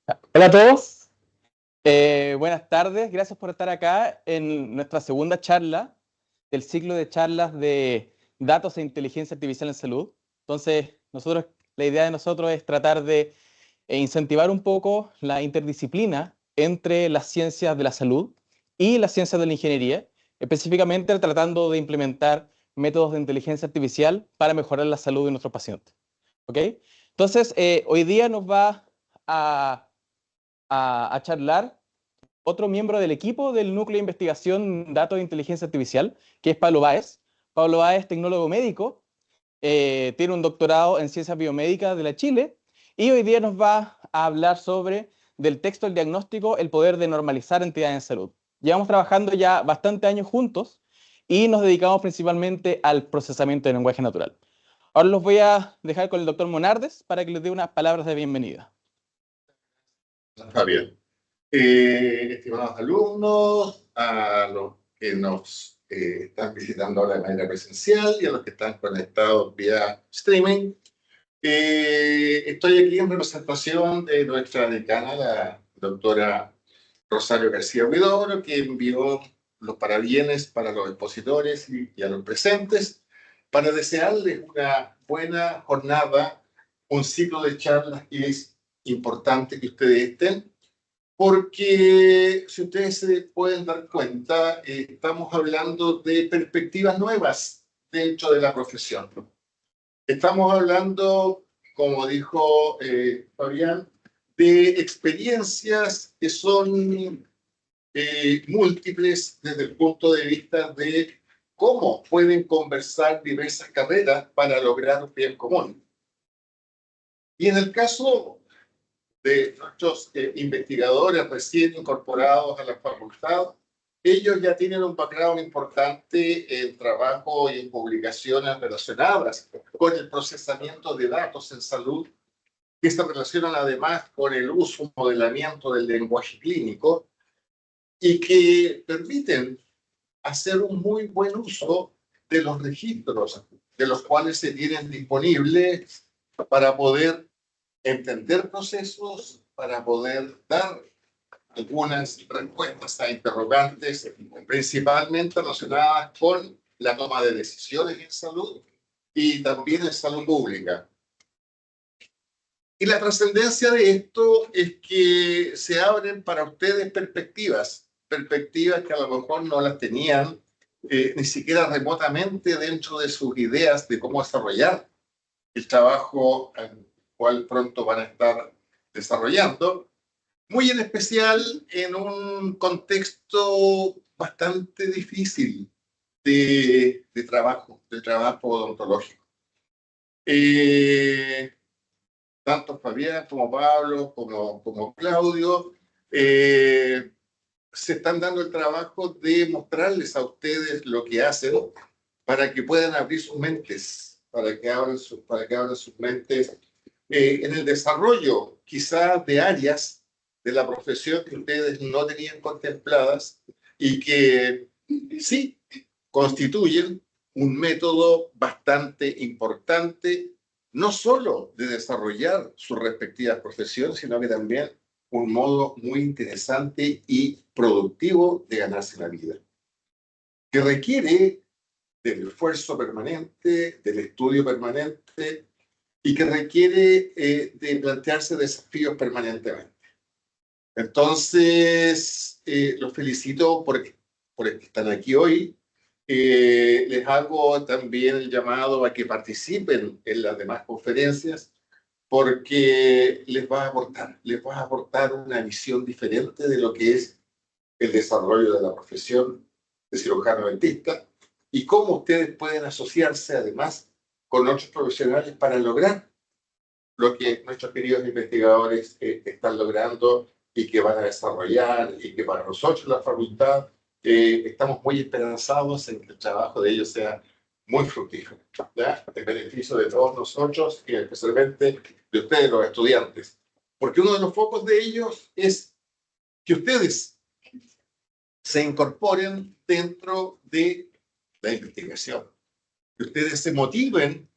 Hola a todos, buenas tardes, gracias por estar acá en nuestra segunda charla del ciclo de charlas de datos e inteligencia artificial en salud. Entonces, la idea de nosotros es tratar de incentivar un poco la interdisciplina entre las ciencias de la salud y las ciencias de la ingeniería, específicamente tratando de implementar métodos de inteligencia artificial para mejorar la salud de nuestros pacientes. ¿Ok? Entonces, hoy día nos va a a charlar otro miembro del equipo del Núcleo de Investigación Datos de Inteligencia Artificial, que es Pablo Báez. Pablo Báez, tecnólogo médico, tiene un doctorado en Ciencias Biomédicas de la Chile y hoy día nos va a hablar sobre del texto del diagnóstico, el poder de normalizar entidades en salud. Llevamos trabajando ya bastante años juntos y nos dedicamos principalmente al procesamiento de lenguaje natural. Ahora los voy a dejar con el doctor Monardes para que les dé unas palabras de bienvenida. Javier. Estimados alumnos, a los que nos están visitando ahora de manera presencial y a los que están conectados vía streaming, estoy aquí en representación de nuestra decana, la doctora Rosario García Huidobro, que envió los parabienes para los expositores y a los presentes, para desearles una buena jornada, un ciclo de charlas que es importante que ustedes estén, porque si ustedes se pueden dar cuenta, estamos hablando de perspectivas nuevas dentro de la profesión. Estamos hablando, como dijo Fabián, de experiencias que son múltiples desde el punto de vista de cómo pueden conversar diversas carreras para lograr un bien común. Y en el caso de nuestros investigadores recién incorporados a la facultad, ellos ya tienen un background importante en trabajo y en publicaciones relacionadas con el procesamiento de datos en salud, que se relacionan además con el uso y modelamiento del lenguaje clínico y que permiten hacer un muy buen uso de los registros de los cuales se tienen disponibles para poder entender procesos, para poder dar algunas respuestas a interrogantes principalmente relacionadas con la toma de decisiones en salud y también en salud pública. Y la trascendencia de esto es que se abren para ustedes perspectivas que a lo mejor no las tenían ni siquiera remotamente dentro de sus ideas de cómo desarrollar el trabajo al cual pronto van a estar desarrollando, muy en especial en un contexto bastante difícil de trabajo odontológico. Tanto Fabián como Pablo como Claudio se están dando el trabajo de mostrarles a ustedes lo que hacen para que puedan abrir sus mentes, para que abran sus mentes en el desarrollo quizás de áreas de la profesión que ustedes no tenían contempladas y que sí constituyen un método bastante importante, no solo de desarrollar sus respectivas profesiones, sino que también un modo muy interesante y productivo de ganarse la vida, que requiere del esfuerzo permanente, del estudio permanente y que requiere de plantearse desafíos permanentemente. Entonces, los felicito por que están aquí hoy. Les hago también el llamado a que participen en las demás conferencias porque les va a aportar una visión diferente de lo que es el desarrollo de la profesión de cirujano dentista y cómo ustedes pueden asociarse además con otros profesionales para lograr lo que nuestros queridos investigadores están logrando y que van a desarrollar y que para nosotros la facultad estamos muy esperanzados en que el trabajo de ellos sea muy fructífero, ¿ya? En beneficio de todos nosotros y especialmente de ustedes, los estudiantes. Porque uno de los focos de ellos es que ustedes se incorporen dentro de la investigación, que ustedes se motiven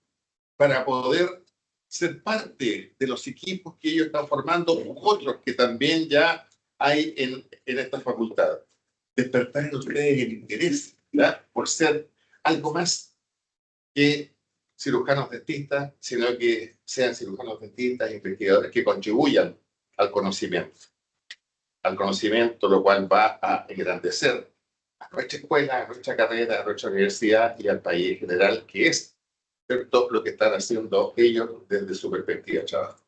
para poder ser parte de los equipos que ellos están formando, otros que también ya hay en esta facultad. Despertar en ustedes el interés, ¿ya?, por ser algo más que cirujanos dentistas, sino que sean cirujanos dentistas, investigadores que contribuyan al conocimiento, lo cual va a engrandecer a nuestra escuela, a nuestra carrera, a nuestra universidad y al país en general, que es, ¿cierto?, lo que están haciendo ellos desde su perspectiva de trabajo.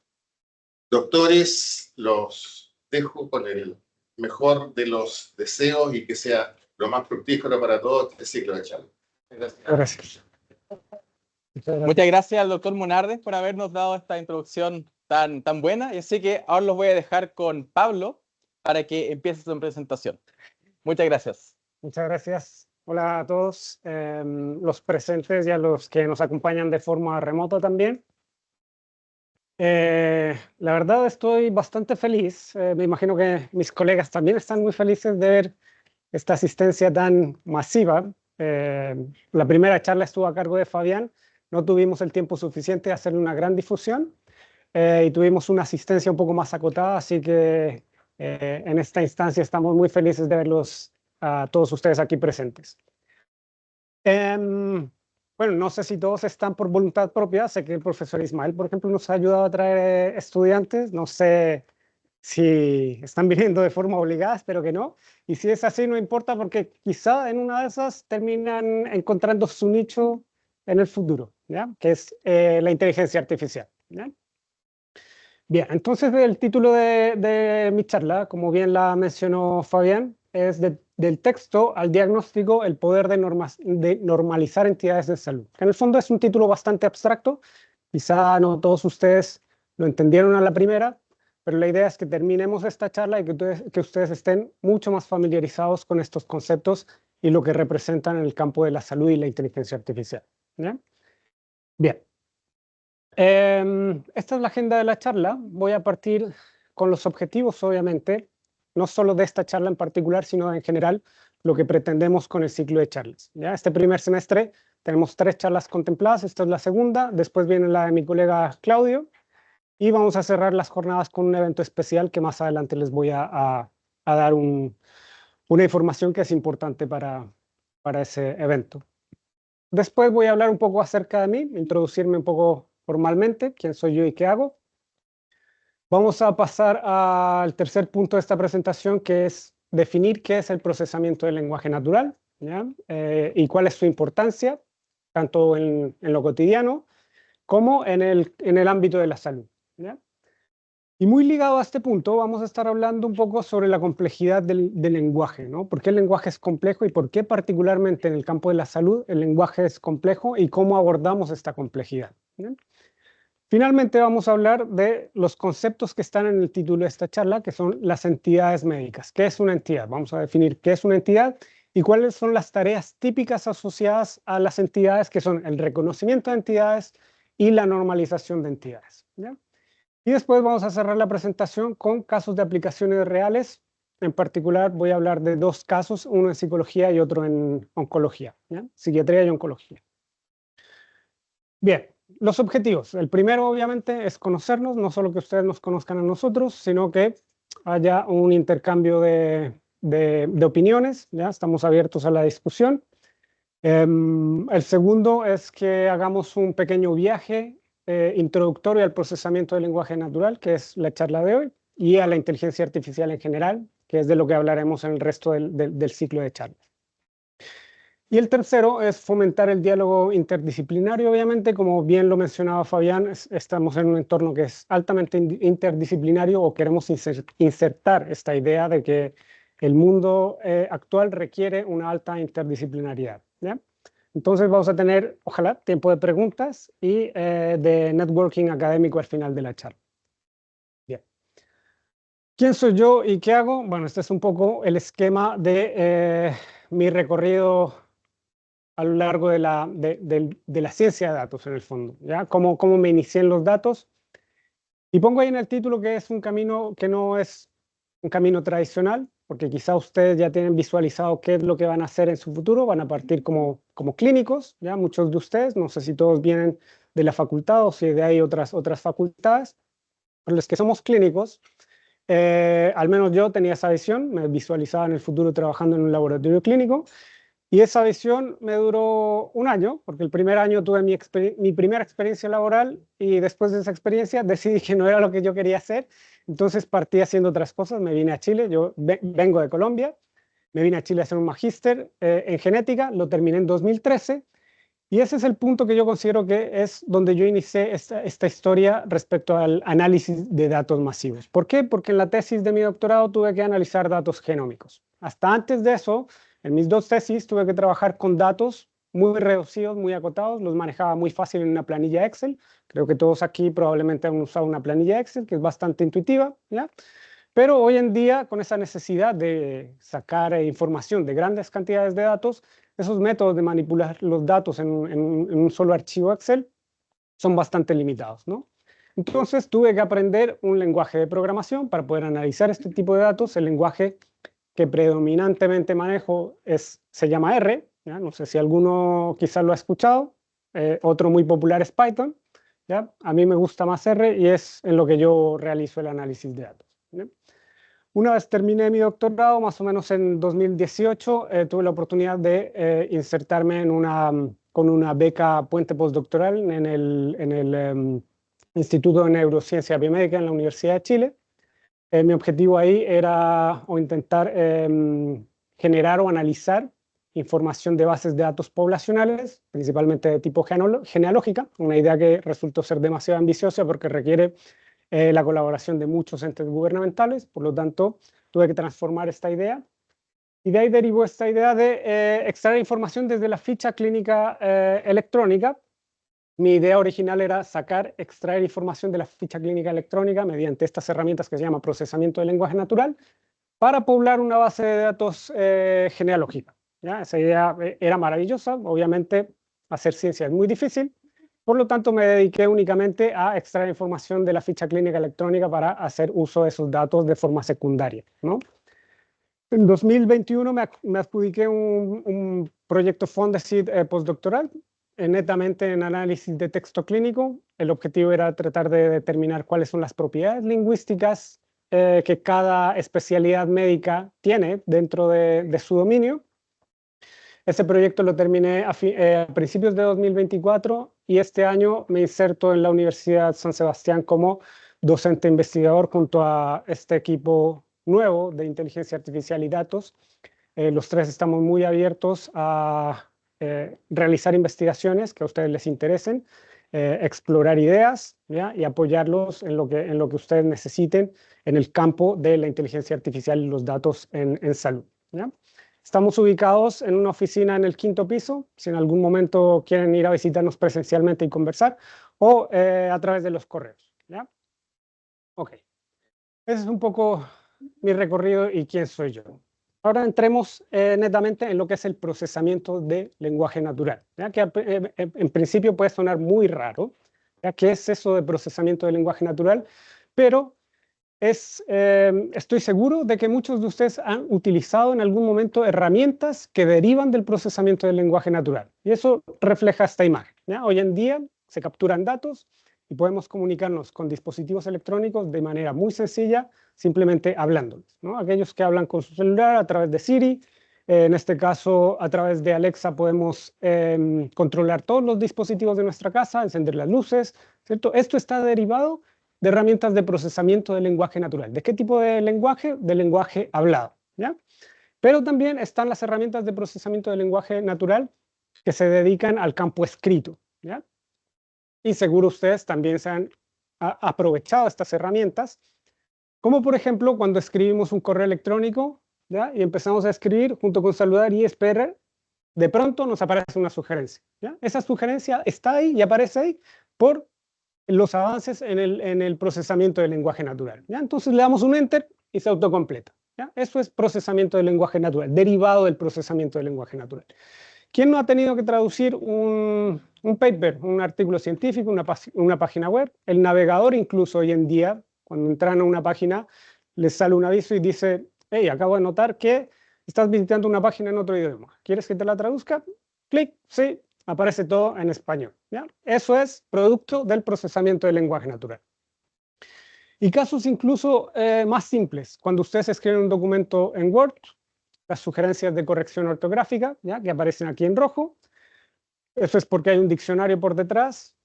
Doctores, los dejo con el mejor de los deseos y que sea lo más fructífero para todos este ciclo de charla. Gracias. Muchas gracias al doctor Monardes por habernos dado esta introducción tan buena. Y así que ahora los voy a dejar con Pablo para que empiece su presentación. Muchas gracias. Muchas gracias. Hola a todos los presentes y a los que nos acompañan de forma remota también. La verdad estoy bastante feliz. Me imagino que mis colegas también están muy felices de ver esta asistencia tan masiva. La primera charla estuvo a cargo de Fabián. No tuvimos el tiempo suficiente de hacer una gran difusión y tuvimos una asistencia un poco más acotada, así que en esta instancia estamos muy felices de verlos a todos ustedes aquí presentes. Bueno, no sé si todos están por voluntad propia. Sé que el profesor Ismael, por ejemplo, nos ha ayudado a traer estudiantes. No sé si están viniendo de forma obligada, espero que no. Y si es así, no importa, porque quizá en una de esas terminan encontrando su nicho en el futuro, ¿ya?, que es la inteligencia artificial, ¿ya? Bien, entonces el título de mi charla, como bien la mencionó Fabián, es del texto al diagnóstico, el poder de normalizar entidades de salud. En el fondo es un título bastante abstracto, quizá no todos ustedes lo entendieron a la primera, pero la idea es que terminemos esta charla y que ustedes estén mucho más familiarizados con estos conceptos y lo que representan en el campo de la salud y la inteligencia artificial, ¿ya? Bien. Esta es la agenda de la charla. Voy a partir con los objetivos, obviamente, no solo de esta charla en particular, sino en general lo que pretendemos con el ciclo de charlas, ¿ya? Este primer semestre tenemos 3 charlas contempladas, esta es la segunda, después viene la de mi colega Claudio, y vamos a cerrar las jornadas con un evento especial que más adelante les voy a dar una información que es importante para ese evento. Después voy a hablar un poco acerca de mí, introducirme un poco formalmente, quién soy yo y qué hago. Vamos a pasar al tercer punto de esta presentación, que es definir qué es el procesamiento del lenguaje natural, ¿ya? Y cuál es su importancia, tanto en lo cotidiano como en el ámbito de la salud, ¿ya? Y muy ligado a este punto, vamos a estar hablando un poco sobre la complejidad del lenguaje, ¿no? ¿Por qué el lenguaje es complejo y por qué particularmente en el campo de la salud el lenguaje es complejo y cómo abordamos esta complejidad, ¿ya? Finalmente vamos a hablar de los conceptos que están en el título de esta charla, que son las entidades médicas. ¿Qué es una entidad? Vamos a definir qué es una entidad y cuáles son las tareas típicas asociadas a las entidades, que son el reconocimiento de entidades y la normalización de entidades, ¿ya? Y después vamos a cerrar la presentación con casos de aplicaciones reales. En particular voy a hablar de 2 casos, uno en psicología y otro en oncología, ¿ya? Psiquiatría y oncología. Bien, los objetivos. El primero, obviamente, es conocernos, no solo que ustedes nos conozcan a nosotros, sino que haya un intercambio de opiniones, ¿ya? Estamos abiertos a la discusión. El segundo es que hagamos un pequeño viaje introductorio al procesamiento del lenguaje natural, que es la charla de hoy, y a la inteligencia artificial en general, que es de lo que hablaremos en el resto del ciclo de charlas. Y el tercero es fomentar el diálogo interdisciplinario, obviamente, como bien lo mencionaba Fabián, estamos en un entorno que es altamente interdisciplinario, o queremos insertar esta idea de que el mundo actual requiere una alta interdisciplinariedad, ¿ya? Entonces vamos a tener, ojalá, tiempo de preguntas y de networking académico al final de la charla. Bien. ¿Quién soy yo y qué hago? Bueno, este es un poco el esquema de mi recorrido a lo largo de la ciencia de datos, en el fondo, ¿ya? Cómo me inicié en los datos. Y pongo ahí en el título que es un camino que no es un camino tradicional, porque quizá ustedes ya tienen visualizado qué es lo que van a hacer en su futuro. Van a partir como clínicos, ¿ya? Muchos de ustedes, no sé si todos vienen de la facultad o si de ahí otras facultades. Para los que somos clínicos, al menos yo tenía esa visión, me visualizaba en el futuro trabajando en un laboratorio clínico, y esa visión me duró un año, porque el primer año tuve mi primera experiencia laboral y después de esa experiencia decidí que no era lo que yo quería hacer, entonces partí haciendo otras cosas, me vine a Chile, yo vengo de Colombia, me vine a Chile a hacer un magíster en genética, lo terminé en 2013, y ese es el punto que yo considero que es donde yo inicié esta historia respecto al análisis de datos masivos. ¿Por qué? Porque en la tesis de mi doctorado tuve que analizar datos genómicos. Hasta antes de eso, en mis dos tesis tuve que trabajar con datos muy reducidos, muy acotados, los manejaba muy fácil en una planilla Excel. Creo que todos aquí probablemente han usado una planilla Excel, que es bastante intuitiva, ¿ya? Pero hoy en día, con esa necesidad de sacar información de grandes cantidades de datos, esos métodos de manipular los datos en un solo archivo Excel son bastante limitados, ¿no? Entonces tuve que aprender un lenguaje de programación para poder analizar este tipo de datos. El lenguaje que predominantemente manejo se llama R, ¿ya? No sé si alguno quizás lo ha escuchado. Otro muy popular es Python, ¿ya? A mí me gusta más R y es en lo que yo realizo el análisis de datos, ¿ya? Una vez terminé mi doctorado, más o menos en 2018, tuve la oportunidad de insertarme con una beca puente postdoctoral en el Instituto de Neurociencia Biomédica en la Universidad de Chile. Mi objetivo ahí era intentar generar o analizar información de bases de datos poblacionales, principalmente de tipo genealógica, una idea que resultó ser demasiado ambiciosa porque requiere la colaboración de muchos entes gubernamentales, por lo tanto, tuve que transformar esta idea. Y de ahí derivó esta idea de extraer información desde la ficha clínica electrónica. Mi idea original era extraer información de la ficha clínica electrónica mediante estas herramientas que se llama procesamiento de lenguaje natural para poblar una base de datos genealógica, ¿ya? Esa idea era maravillosa, obviamente hacer ciencia es muy difícil. Por lo tanto, me dediqué únicamente a extraer información de la ficha clínica electrónica para hacer uso de esos datos de forma secundaria, ¿no? En 2021 me adjudiqué un proyecto Fondesit postdoctoral, netamente en análisis de texto clínico. El objetivo era tratar de determinar cuáles son las propiedades lingüísticas que cada especialidad médica tiene dentro de su dominio. Ese proyecto lo terminé a principios de 2024 y este año me inserto en la Universidad San Sebastián como docente investigador junto a este equipo nuevo de inteligencia artificial y datos. Los tres estamos muy abiertos a realizar investigaciones que a ustedes les interesen, explorar ideas, ¿ya? Y apoyarlos en lo que ustedes necesiten en el campo de la inteligencia artificial y los datos en salud, ¿ya? Estamos ubicados en una oficina en el 5º piso, si en algún momento quieren ir a visitarnos presencialmente y conversar, o a través de los correos, ¿ya? Ok, ese es un poco mi recorrido y quién soy yo. Ahora entremos netamente en lo que es el procesamiento de lenguaje natural, ¿ya? Que en principio puede sonar muy raro, ¿ya? ¿Qué es eso de procesamiento de lenguaje natural? Pero estoy seguro de que muchos de ustedes han utilizado en algún momento herramientas que derivan del procesamiento del lenguaje natural. Y eso refleja esta imagen, ¿ya? Hoy en día se capturan datos y podemos comunicarnos con dispositivos electrónicos de manera muy sencilla, simplemente hablándoles, ¿no? Aquellos que hablan con su celular a través de Siri, en este caso a través de Alexa podemos controlar todos los dispositivos de nuestra casa, encender las luces, ¿cierto? Esto está derivado de herramientas de procesamiento del lenguaje natural. ¿De qué tipo de lenguaje? De lenguaje hablado, ¿ya? Pero también están las herramientas de procesamiento del lenguaje natural que se dedican al campo escrito, ¿ya? Y seguro ustedes también se han aprovechado estas herramientas, como por ejemplo cuando escribimos un correo electrónico, ¿ya? Y empezamos a escribir junto con saludar y esperar, de pronto nos aparece una sugerencia, ¿ya? Esa sugerencia está ahí y aparece ahí por los avances en el procesamiento del lenguaje natural, ¿ya? Entonces le damos un enter y se autocompleta, ¿ya? Eso es procesamiento del lenguaje natural, derivado del procesamiento del lenguaje natural. ¿Quién no ha tenido que traducir un paper, un artículo científico, una página web? El navegador incluso hoy en día, cuando entran a una página, les sale un aviso y dice, hey, acabo de notar que estás visitando una página en otro idioma. ¿Quieres que te la traduzca? Clic, sí, aparece todo en español, ¿ya? Eso es producto del procesamiento del lenguaje natural. Y casos incluso más simples, cuando ustedes escriben un documento en Word, las sugerencias de corrección ortográfica, ¿ya? Que aparecen aquí en rojo, eso es porque hay un diccionario por detrás,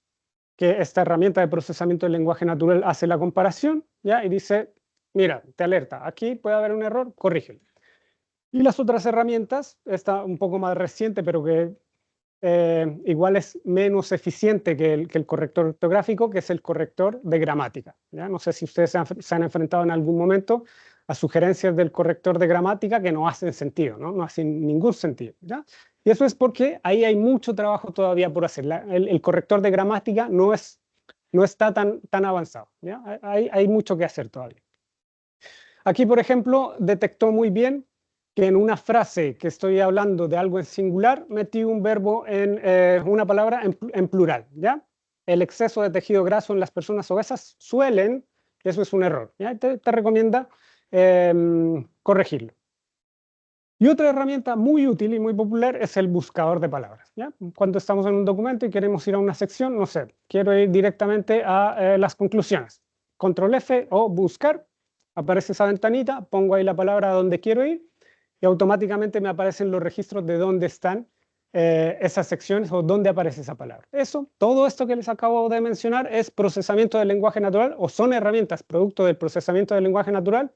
que esta herramienta de procesamiento del lenguaje natural hace la comparación, ¿ya? Y dice, mira, te alerta, aquí puede haber un error, corrígelo. Y las otras herramientas, esta un poco más reciente, pero que igual es menos eficiente que el corrector ortográfico, que es el corrector de gramática, ¿ya? No sé si ustedes se han enfrentado en algún momento a sugerencias del corrector de gramática que no hacen sentido, ¿no? No hacen ningún sentido, ¿ya? Y eso es porque ahí hay mucho trabajo todavía por hacer. El corrector de gramática no está tan avanzado, ¿ya? Hay mucho que hacer todavía. Aquí, por ejemplo, detectó muy bien que en una frase que estoy hablando de algo en singular, metí un verbo en una palabra en plural, ¿ya? El exceso de tejido graso en las personas obesas suelen, eso es un error, ¿ya? Te recomienda corregirlo. Y otra herramienta muy útil y muy popular es el buscador de palabras, ¿ya? Cuando estamos en un documento y queremos ir a una sección, no sé, quiero ir directamente a las conclusiones. Control F o buscar, aparece esa ventanita, pongo ahí la palabra a donde quiero ir, y automáticamente me aparecen los registros de dónde están esas secciones o dónde aparece esa palabra. Todo esto que les acabo de mencionar es procesamiento del lenguaje natural o son herramientas producto del procesamiento del lenguaje natural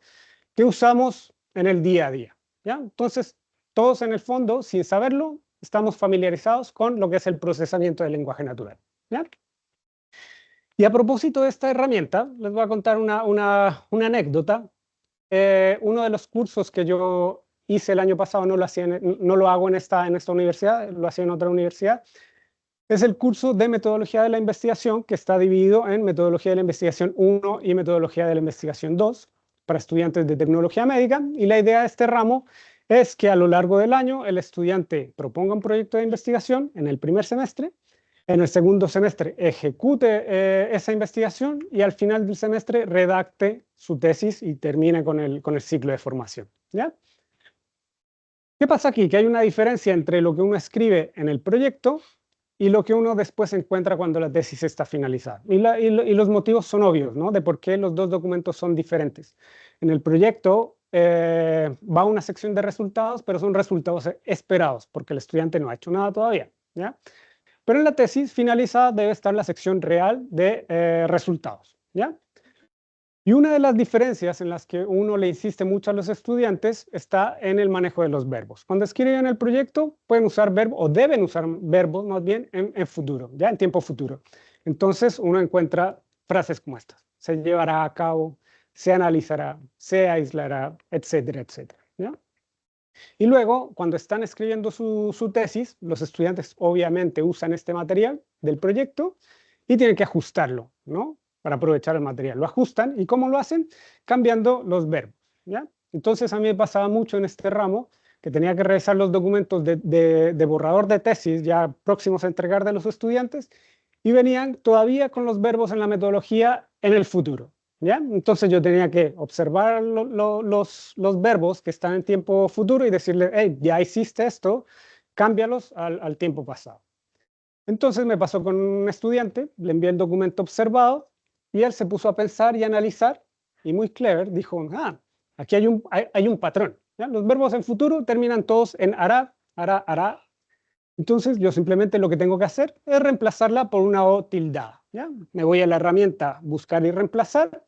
que usamos en el día a día, ¿ya? Entonces, todos en el fondo, sin saberlo, estamos familiarizados con lo que es el procesamiento del lenguaje natural, ¿ya? Y a propósito de esta herramienta, les voy a contar una anécdota. Uno de los cursos que yo hice el año pasado, no lo hago en esta universidad, lo hacía en otra universidad, es el curso de metodología de la investigación, que está dividido en metodología de la investigación 1 y metodología de la investigación 2 para estudiantes de tecnología médica, y la idea de este ramo es que a lo largo del año el estudiante proponga un proyecto de investigación en el primer semestre, en el segundo semestre ejecute esa investigación y al final del semestre redacte su tesis y termine con el ciclo de formación, ¿ya? ¿Qué pasa aquí? Que hay una diferencia entre lo que uno escribe en el proyecto y lo que uno después encuentra cuando la tesis está finalizada. Y los motivos son obvios, ¿no? De por qué los dos documentos son diferentes. En el proyecto va una sección de resultados, pero son resultados esperados, porque el estudiante no ha hecho nada todavía, ¿ya? Pero en la tesis finalizada debe estar la sección real de resultados, ¿ya? Y una de las diferencias en las que uno le insiste mucho a los estudiantes está en el manejo de los verbos. Cuando escriben el proyecto, pueden usar verbos, o deben usar verbos más bien, en futuro, ya en tiempo futuro. Entonces uno encuentra frases como estas: se llevará a cabo, se analizará, se aislará, etcétera, etcétera, ¿ya? Y luego, cuando están escribiendo su tesis, los estudiantes obviamente usan este material del proyecto y tienen que ajustarlo, ¿no? Para aprovechar el material. Lo ajustan, ¿y cómo lo hacen? Cambiando los verbos, ¿ya? Entonces a mí me pasaba mucho en este ramo que tenía que revisar los documentos de borrador de tesis ya próximos a entregar de los estudiantes y venían todavía con los verbos en la metodología en el futuro, ¿ya? Entonces yo tenía que observar los verbos que están en tiempo futuro y decirle, hey, ya hiciste esto, cámbialos al tiempo pasado. Entonces me pasó con un estudiante, le envié el documento observado y él se puso a pensar y analizar y muy clever dijo, aquí hay un patrón, ¿ya? Los verbos en futuro terminan todos en hará, hará, hará. Entonces yo simplemente lo que tengo que hacer es reemplazarla por una O tildada, ¿ya? Me voy a la herramienta buscar y reemplazar,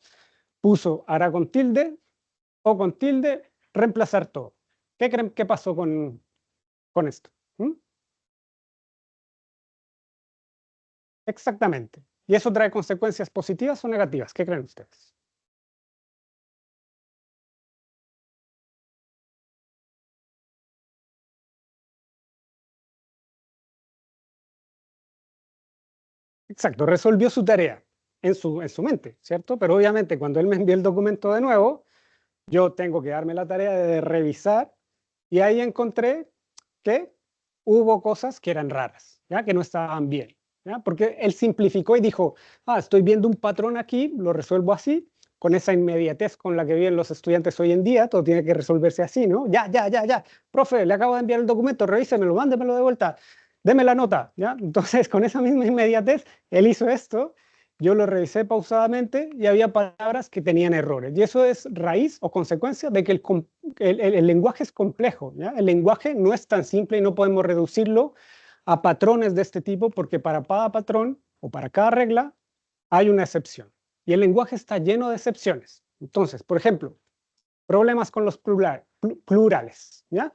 puso hará con tilde, O con tilde, reemplazar todo. ¿Qué creen que pasó con esto? ¿Mm? Exactamente. ¿Y eso trae consecuencias positivas o negativas? ¿Qué creen ustedes? Exacto, resolvió su tarea en su mente, ¿cierto? Pero obviamente cuando él me envió el documento de nuevo, yo tengo que darme la tarea de revisar y ahí encontré que hubo cosas que eran raras, ¿ya? Que no estaban bien, ¿ya? Porque él simplificó y dijo, estoy viendo un patrón aquí, lo resuelvo así, con esa inmediatez con la que viven los estudiantes hoy en día, todo tiene que resolverse así, ¿no? Ya, profe, le acabo de enviar el documento, revísemelo, mándemelo de vuelta. deme la nota, ¿ya? Entonces, con esa misma inmediatez, él hizo esto, yo lo revisé pausadamente y había palabras que tenían errores. Y eso es raíz o consecuencia de que el lenguaje es complejo, ¿ya? El lenguaje no es tan simple y no podemos reducirlo a patrones de este tipo, porque para cada patrón o para cada regla hay una excepción. Y el lenguaje está lleno de excepciones. Entonces, por ejemplo, problemas con los plurales, ¿ya?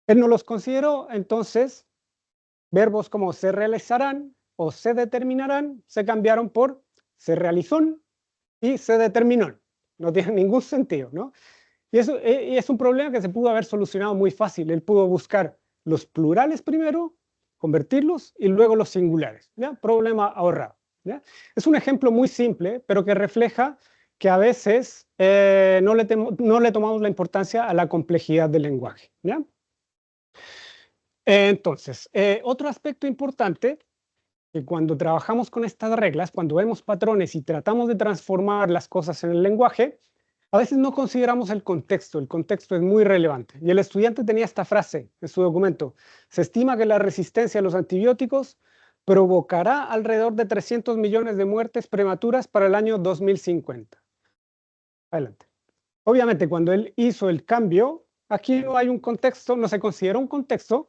Él no los consideró, entonces verbos como se realizarán o se determinarán se cambiaron por se realizó y se determinó. No tiene ningún sentido, ¿no? Y eso es un problema que se pudo haber solucionado muy fácil. Él pudo buscar los plurales primero, convertirlos y luego los singulares, ¿ya? Problema ahorrado, ¿ya? Es un ejemplo muy simple, pero que refleja que a veces no le tomamos la importancia a la complejidad del lenguaje, ¿ya? Entonces, otro aspecto importante, que cuando trabajamos con estas reglas, cuando vemos patrones y tratamos de transformar las cosas en el lenguaje, a veces no consideramos el contexto es muy relevante. Y el estudiante tenía esta frase en su documento: se estima que la resistencia a los antibióticos provocará alrededor de 300 millones de muertes prematuras para el año 2050. Adelante. Obviamente, cuando él hizo el cambio, aquí no hay un contexto, no se consideró un contexto,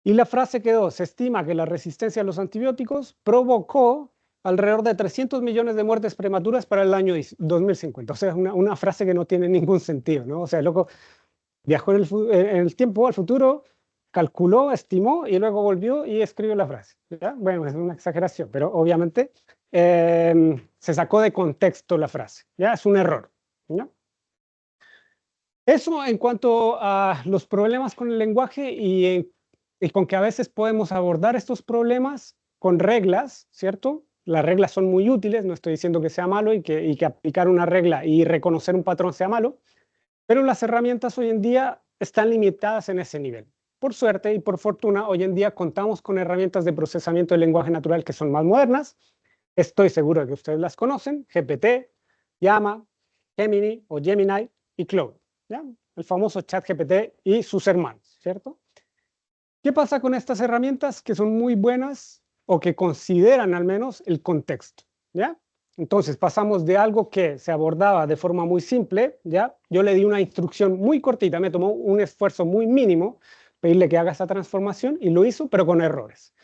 y la frase quedó: se estima que la resistencia a los antibióticos provocó alrededor de 300 millones de muertes prematuras para el año 2050. O sea, es una frase que no tiene ningún sentido, ¿no? O sea, el loco viajó en el tiempo al futuro, calculó, estimó y luego volvió y escribió la frase, ¿ya? Bueno, es una exageración, pero obviamente se sacó de contexto la frase, ¿ya? Es un error, ¿ya? Eso en cuanto a los problemas con el lenguaje y con que a veces podemos abordar estos problemas con reglas, ¿cierto? Las reglas son muy útiles, no estoy diciendo que sea malo y que aplicar una regla y reconocer un patrón sea malo, pero las herramientas hoy en día están limitadas en ese nivel. Por suerte y por fortuna, hoy en día contamos con herramientas de procesamiento del lenguaje natural que son más modernas. Estoy seguro de que ustedes las conocen: GPT, Llama, Gemini o Gemini y Claude, ¿ya? El famoso ChatGPT y sus hermanos, ¿cierto? ¿Qué pasa con estas herramientas? Que son muy buenas, o que consideran al menos el contexto, ¿ya? Entonces pasamos de algo que se abordaba de forma muy simple, ¿ya? Yo le di una instrucción muy cortita, me tomó un esfuerzo muy mínimo pedirle que haga esa transformación y lo hizo, pero con errores.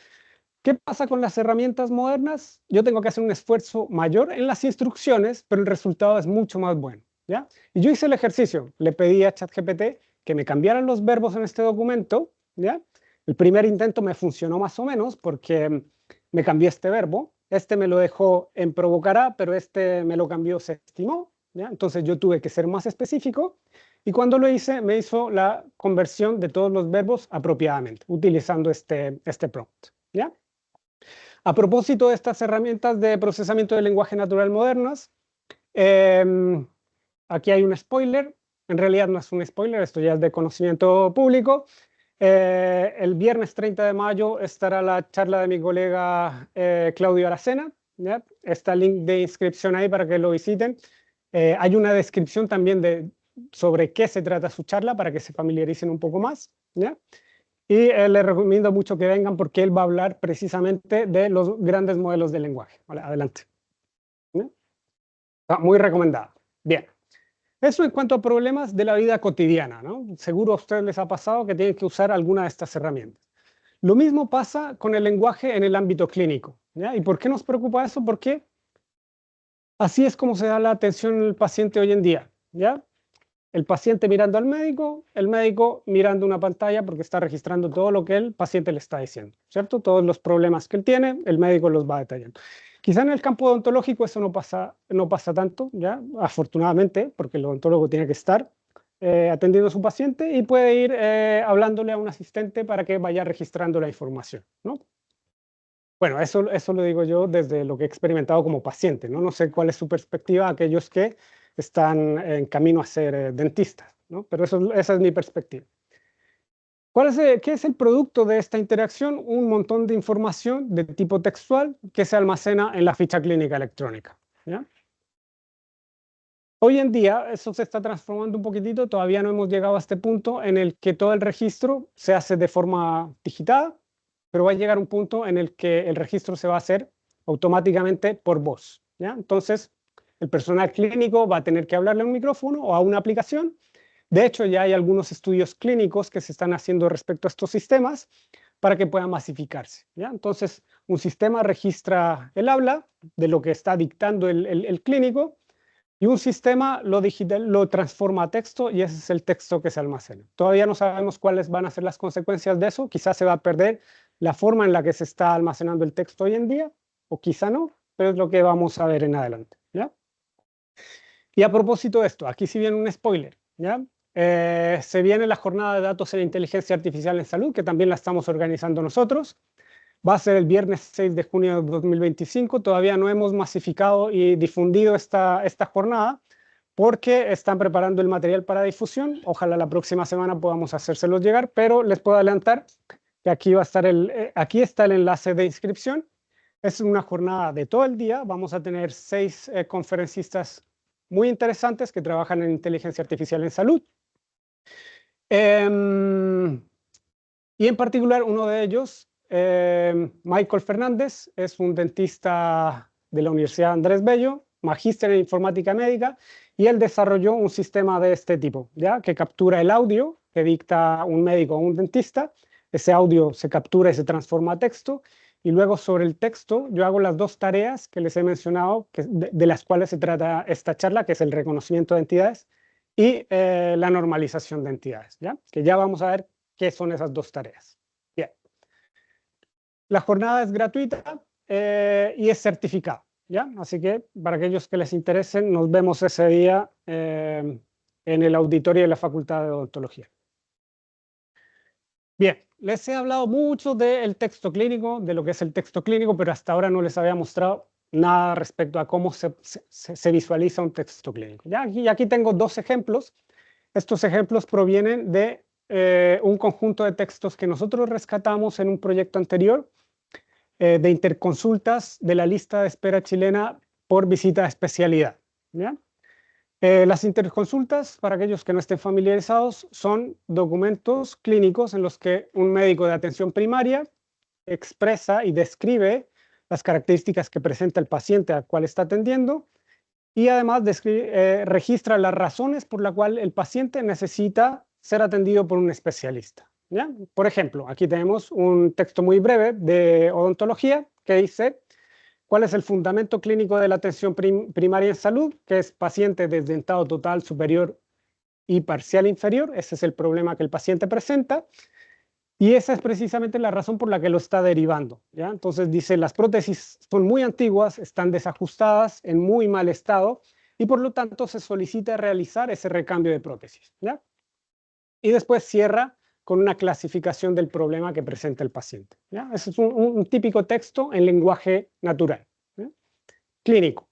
¿Qué pasa con las herramientas modernas? Yo tengo que hacer un esfuerzo mayor en las instrucciones, pero el resultado es mucho más bueno, ¿ya? Y yo hice el ejercicio, le pedí a ChatGPT que me cambiaran los verbos en este documento, ¿ya? El primer intento me funcionó más o menos porque me cambié este verbo, este me lo dejó en provocará, pero este me lo cambió se estimó, ¿ya? Entonces yo tuve que ser más específico y cuando lo hice me hizo la conversión de todos los verbos apropiadamente, utilizando este prompt, ¿ya? A propósito de estas herramientas de procesamiento del lenguaje natural modernas, aquí hay un spoiler. En realidad no es un spoiler, esto ya es de conocimiento público. El viernes 30 de mayo estará la charla de mi colega Claudio Aracena, ¿ya? Está el link de inscripción ahí para que lo visiten. Hay una descripción también sobre qué se trata su charla para que se familiaricen un poco más, ¿ya? Y les recomiendo mucho que vengan porque él va a hablar precisamente de los grandes modelos de lenguaje. Vale, adelante. ¿Ya? Está muy recomendado. Bien. Eso en cuanto a problemas de la vida cotidiana, ¿no? Seguro a ustedes les ha pasado que tienen que usar alguna de estas herramientas. Lo mismo pasa con el lenguaje en el ámbito clínico, ¿ya? ¿Y por qué nos preocupa eso? Porque así es como se da la atención al paciente hoy en día, ¿ya? El paciente mirando al médico, el médico mirando una pantalla porque está registrando todo lo que el paciente le está diciendo, ¿cierto? Todos los problemas que él tiene, el médico los va detallando. Quizá en el campo odontológico eso no pasa tanto, ¿ya? Afortunadamente, porque el odontólogo tiene que estar atendiendo a su paciente y puede ir hablándole a un asistente para que vaya registrando la información, ¿no? Bueno, eso lo digo yo desde lo que he experimentado como paciente, ¿no? No sé cuál es su perspectiva, aquellos que están en camino a ser dentistas, ¿no? Pero esa es mi perspectiva. ¿Qué es el producto de esta interacción? Un montón de información de tipo textual que se almacena en la ficha clínica electrónica, ¿ya? Hoy en día eso se está transformando un poquitito, todavía no hemos llegado a este punto en el que todo el registro se hace de forma digital, pero va a llegar un punto en el que el registro se va a hacer automáticamente por voz, ¿ya? Entonces, el personal clínico va a tener que hablarle a un micrófono o a una aplicación. De hecho, ya hay algunos estudios clínicos que se están haciendo respecto a estos sistemas para que puedan masificarse, ¿ya? Entonces, un sistema registra el habla de lo que está dictando el clínico, y un sistema lo transforma a texto, y ese es el texto que se almacena. Todavía no sabemos cuáles van a ser las consecuencias de eso. Quizás se va a perder la forma en la que se está almacenando el texto hoy en día, o quizá no, pero es lo que vamos a ver en adelante, ¿ya? Y a propósito de esto, aquí sí viene un spoiler, ¿ya? Se viene la jornada de datos en inteligencia artificial en salud, que también la estamos organizando nosotros. Va a ser el viernes 6 de junio de 2025. Todavía no hemos masificado y difundido esta jornada porque están preparando el material para difusión. Ojalá la próxima semana podamos hacérselos llegar, pero les puedo adelantar que aquí va a estar aquí está el enlace de inscripción. Es una jornada de todo el día. Vamos a tener 6 conferencistas muy interesantes que trabajan en inteligencia artificial en salud. Y en particular uno de ellos, Michael Fernández, es un dentista de la Universidad Andrés Bello, magíster en informática médica, y él desarrolló un sistema de este tipo, ¿ya? Que captura el audio que dicta un médico o un dentista. Ese audio se captura y se transforma a texto, y luego sobre el texto yo hago las 2 tareas que les he mencionado, de las cuales se trata esta charla, que es el reconocimiento de entidades y la normalización de entidades, ¿ya? Que ya vamos a ver qué son esas 2 tareas. Bien. La jornada es gratuita y es certificada, ¿ya? Así que para aquellos que les interesen, nos vemos ese día en el auditorio de la Facultad de Odontología. Bien, les he hablado mucho del texto clínico, de lo que es el texto clínico, pero hasta ahora no les había mostrado nada respecto a cómo se visualiza un texto clínico, ¿ya? Aquí tengo 2 ejemplos. Estos ejemplos provienen de un conjunto de textos que nosotros rescatamos en un proyecto anterior de interconsultas de la lista de espera chilena por visita de especialidad, ¿ya? Las interconsultas, para aquellos que no estén familiarizados, son documentos clínicos en los que un médico de atención primaria expresa y describe las características que presenta el paciente al cual está atendiendo, y además registra las razones por las cuales el paciente necesita ser atendido por un especialista, ¿ya? Por ejemplo, aquí tenemos un texto muy breve de odontología que dice: ¿cuál es el fundamento clínico de la atención primaria en salud? Que es paciente desdentado total superior y parcial inferior. Ese es el problema que el paciente presenta, y esa es precisamente la razón por la que lo está derivando, ¿ya? Entonces dice: las prótesis son muy antiguas, están desajustadas, en muy mal estado, y por lo tanto se solicita realizar ese recambio de prótesis, ¿ya? Y después cierra con una clasificación del problema que presenta el paciente, ¿ya? Ese es un típico texto en lenguaje natural, ¿ya? Clínico.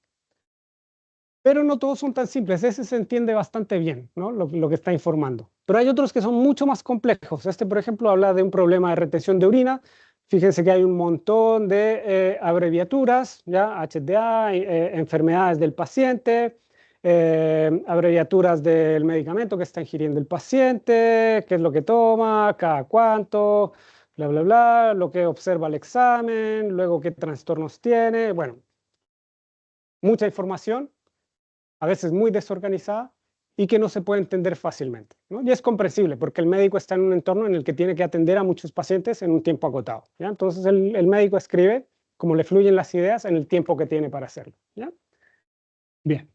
Pero no todos son tan simples. Ese se entiende bastante bien, ¿no? Lo que está informando. Pero hay otros que son mucho más complejos. Este, por ejemplo, habla de un problema de retención de orina. Fíjense que hay un montón de abreviaturas, ¿ya? HTA, enfermedades del paciente, abreviaturas del medicamento que está ingiriendo el paciente, qué es lo que toma, cada cuánto, bla, bla, bla, lo que observa el examen, luego qué trastornos tiene. Bueno, mucha información, a veces muy desorganizada, y que no se puede entender fácilmente, ¿no? Y es comprensible, porque el médico está en un entorno en el que tiene que atender a muchos pacientes en un tiempo acotado, ¿ya? Entonces el médico escribe como le fluyen las ideas en el tiempo que tiene para hacerlo, ¿ya? Bien.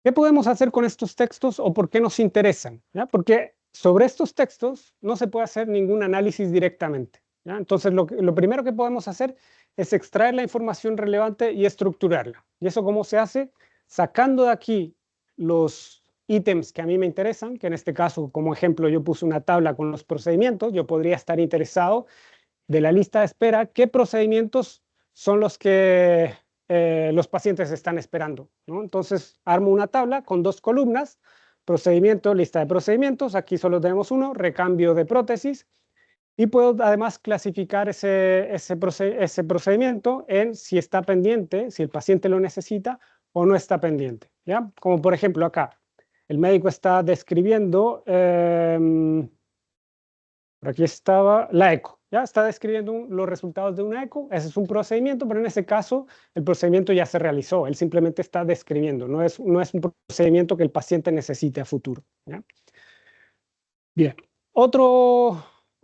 ¿Qué podemos hacer con estos textos, o por qué nos interesan, ¿ya? Porque sobre estos textos no se puede hacer ningún análisis directamente, ¿ya? Entonces lo primero que podemos hacer es extraer la información relevante y estructurarla. ¿Y eso cómo se hace? Sacando de aquí los ítems que a mí me interesan, que en este caso, como ejemplo, yo puse una tabla con los procedimientos. Yo podría estar interesado de la lista de espera, qué procedimientos son los que los pacientes están esperando, ¿no? Entonces armo una tabla con 2 columnas: procedimiento, lista de procedimientos. Aquí solo tenemos uno: recambio de prótesis. Y puedo además clasificar ese procedimiento en si está pendiente, si el paciente lo necesita o no está pendiente, ¿ya? Como por ejemplo acá, el médico está describiendo, por aquí estaba, la eco, Ya está describiendo los resultados de una eco. Ese es un procedimiento, pero en ese caso el procedimiento ya se realizó. Él simplemente está describiendo. No es un procedimiento que el paciente necesite a futuro. ¿Ya? Bien.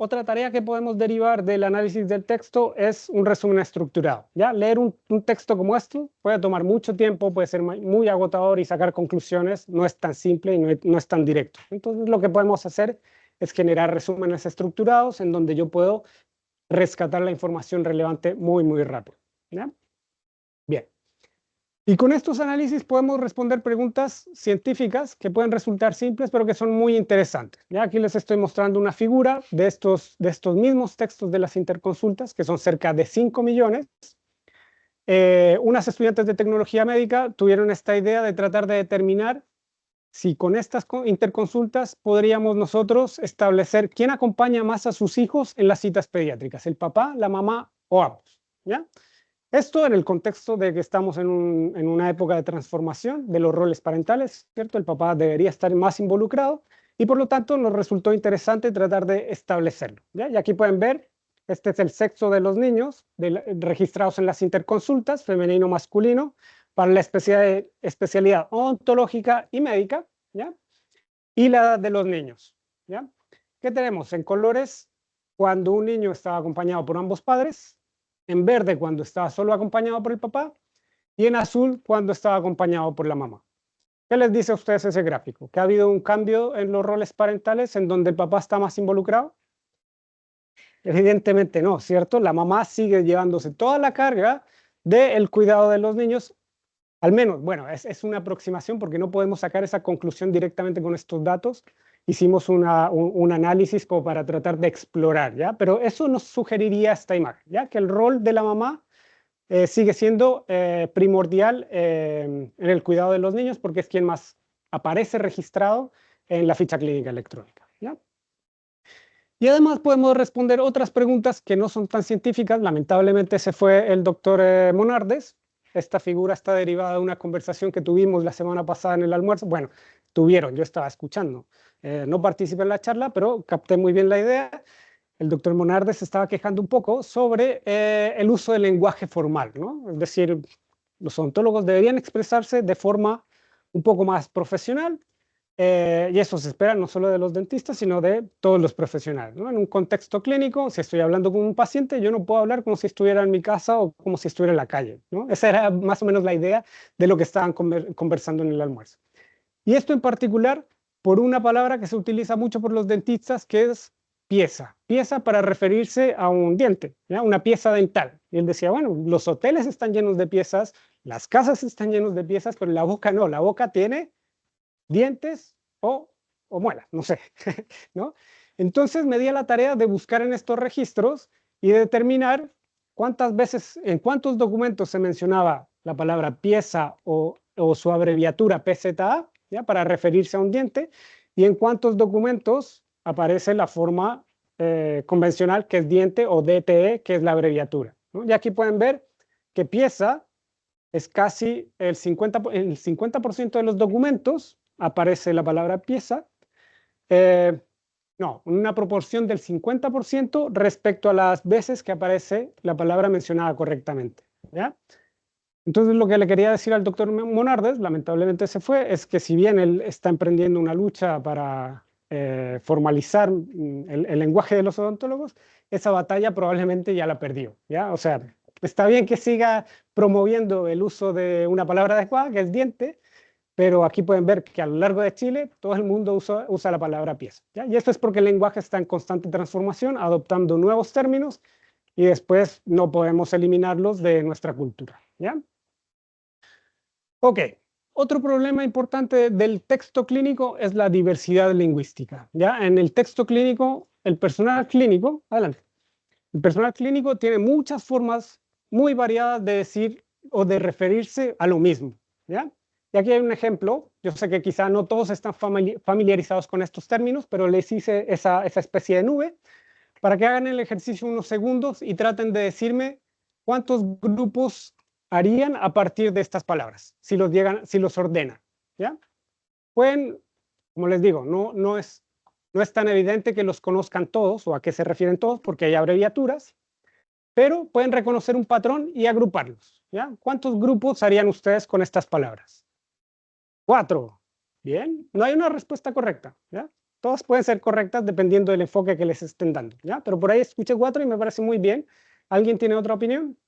Otra tarea que podemos derivar del análisis del texto es un resumen estructurado. ¿Ya? Leer un texto como este puede tomar mucho tiempo, puede ser muy agotador y sacar conclusiones. No es tan simple y no es tan directo. Entonces lo que podemos hacer es generar resúmenes estructurados en donde yo puedo rescatar la información relevante muy rápido. ¿Ya? Bien. Y con estos análisis podemos responder preguntas científicas que pueden resultar simples, pero que son muy interesantes. ¿Ya? Aquí les estoy mostrando una figura de estos mismos textos de las interconsultas, que son cerca de 5 millones. Unas estudiantes de tecnología médica tuvieron esta idea de tratar de determinar si con estas interconsultas podríamos nosotros establecer quién acompaña más a sus hijos en las citas pediátricas, el papá, la mamá o ambos. ¿Ya? Esto en el contexto de que estamos en una época de transformación de los roles parentales, ¿cierto? El papá debería estar más involucrado y por lo tanto nos resultó interesante tratar de establecerlo. ¿Ya? Y aquí pueden ver, este es el sexo de los niños registrados en las interconsultas, femenino, masculino, para la especialidad ontológica y médica, ¿ya? Y la edad de los niños. ¿Ya? ¿Qué tenemos? En colores, cuando un niño estaba acompañado por ambos padres, en verde cuando estaba solo acompañado por el papá, y en azul cuando estaba acompañado por la mamá. ¿Qué les dice a ustedes ese gráfico? ¿Que ha habido un cambio en los roles parentales en donde el papá está más involucrado? Evidentemente no, ¿cierto? La mamá sigue llevándose toda la carga del cuidado de los niños. Al menos, bueno, es una aproximación porque no podemos sacar esa conclusión directamente con estos datos. Hicimos un análisis como para tratar de explorar, ¿ya? Pero eso nos sugeriría esta imagen, ¿ya? Que el rol de la mamá sigue siendo primordial en el cuidado de los niños porque es quien más aparece registrado en la ficha clínica electrónica, ¿ya? Y además podemos responder otras preguntas que no son tan científicas. Lamentablemente se fue el doctor Monardes. Esta figura está derivada de una conversación que tuvimos la semana pasada en el almuerzo. Bueno, yo estaba escuchando. No participé en la charla, pero capté muy bien la idea. El doctor Monardes estaba quejando un poco sobre el uso del lenguaje formal, ¿no? Es decir, los odontólogos deberían expresarse de forma un poco más profesional, y eso se espera no solo de los dentistas, sino de todos los profesionales, ¿no? En un contexto clínico, si estoy hablando con un paciente, yo no puedo hablar como si estuviera en mi casa o como si estuviera en la calle, ¿no? Esa era más o menos la idea de lo que estaban conversando en el almuerzo. Y esto en particular por una palabra que se utiliza mucho por los dentistas, que es pieza. Pieza para referirse a un diente, ¿ya? Una pieza dental. Y él decía, bueno, los hoteles están llenos de piezas, las casas están llenos de piezas, pero la boca no. La boca tiene dientes o muelas, no sé, ¿no? Entonces me di a la tarea de buscar en estos registros y de determinar cuántas veces, en cuántos documentos se mencionaba la palabra pieza o su abreviatura PZA, ¿ya? Para referirse a un diente, y en cuántos documentos aparece la forma convencional, que es diente, o DTE, que es la abreviatura, ¿no? Y aquí pueden ver que pieza es casi el 50% de los documentos aparece la palabra pieza, no, una proporción del 50% respecto a las veces que aparece la palabra mencionada correctamente, ¿ya? Entonces lo que le quería decir al doctor Monardes, lamentablemente se fue, es que si bien él está emprendiendo una lucha para formalizar el lenguaje de los odontólogos, esa batalla probablemente ya la perdió, ¿ya? O sea, está bien que siga promoviendo el uso de una palabra adecuada, que es diente, pero aquí pueden ver que a lo largo de Chile todo el mundo usa la palabra pieza, ¿ya? Y esto es porque el lenguaje está en constante transformación, adoptando nuevos términos, y después no podemos eliminarlos de nuestra cultura, ¿ya? Ok, otro problema importante del texto clínico es la diversidad lingüística, ¿ya? En el texto clínico, el personal clínico, adelante, el personal clínico tiene muchas formas muy variadas de decir o de referirse a lo mismo, ¿ya? Y aquí hay un ejemplo. Yo sé que quizá no todos están familiarizados con estos términos, pero les hice esa especie de nube para que hagan el ejercicio unos segundos y traten de decirme cuántos grupos harían a partir de estas palabras, si los ordenan, ¿ya? Pueden, como les digo, no es No es tan evidente que los conozcan todos o a qué se refieren todos porque hay abreviaturas, pero pueden reconocer un patrón y agruparlos, ¿ya? ¿Cuántos grupos harían ustedes con estas palabras? 4. Bien, no hay una respuesta correcta, ¿ya? Todas pueden ser correctas dependiendo del enfoque que les estén dando, ¿ya? Pero por ahí escuché 4 y me parece muy bien. ¿Alguien tiene otra opinión?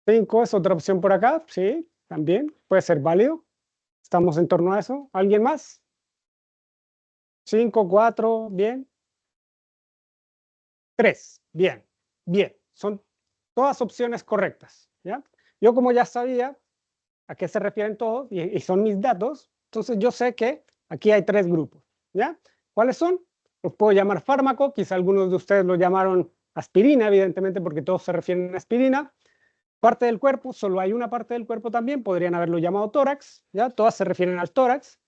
Cinco es otra opción por acá, sí, también puede ser válido. Estamos en torno a eso. ¿Alguien más? 5, 4, bien. 3, bien, bien. Son todas opciones correctas, ¿ya? Yo como ya sabía a qué se refieren todos y son mis datos, entonces yo sé que aquí hay 3 grupos, ¿ya? ¿Cuáles son? Los puedo llamar fármaco, quizá algunos de ustedes lo llamaron aspirina, evidentemente porque todos se refieren a aspirina. Parte del cuerpo, solo hay una parte del cuerpo también, podrían haberlo llamado tórax, ¿ya? Todas se refieren al tórax.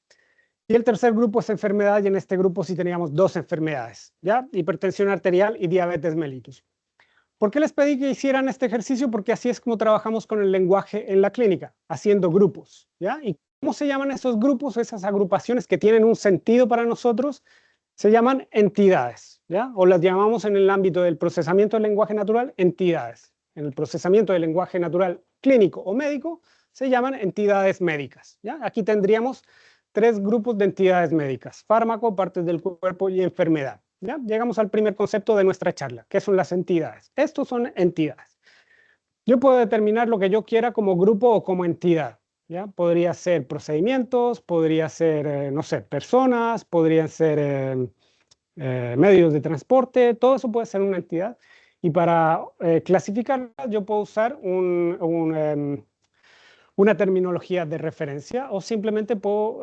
Y el tercer grupo es enfermedad, y en este grupo sí teníamos 2 enfermedades, ¿ya? Hipertensión arterial y diabetes mellitus. ¿Por qué les pedí que hicieran este ejercicio? Porque así es como trabajamos con el lenguaje en la clínica, haciendo grupos, ¿ya? ¿Y cómo se llaman esos grupos, esas agrupaciones que tienen un sentido para nosotros? Se llaman entidades, ¿ya? O las llamamos en el ámbito del procesamiento del lenguaje natural entidades. En el procesamiento del lenguaje natural clínico o médico se llaman entidades médicas, ¿ya? Aquí tendríamos 3 grupos de entidades médicas: fármaco, partes del cuerpo y enfermedad, ¿ya? Llegamos al primer concepto de nuestra charla, que son las entidades. Estos son entidades. Yo puedo determinar lo que yo quiera como grupo o como entidad, ¿ya? Podría ser procedimientos, podría ser, no sé, personas, podrían ser medios de transporte, todo eso puede ser una entidad. Y para clasificarla yo puedo usar una terminología de referencia o simplemente puedo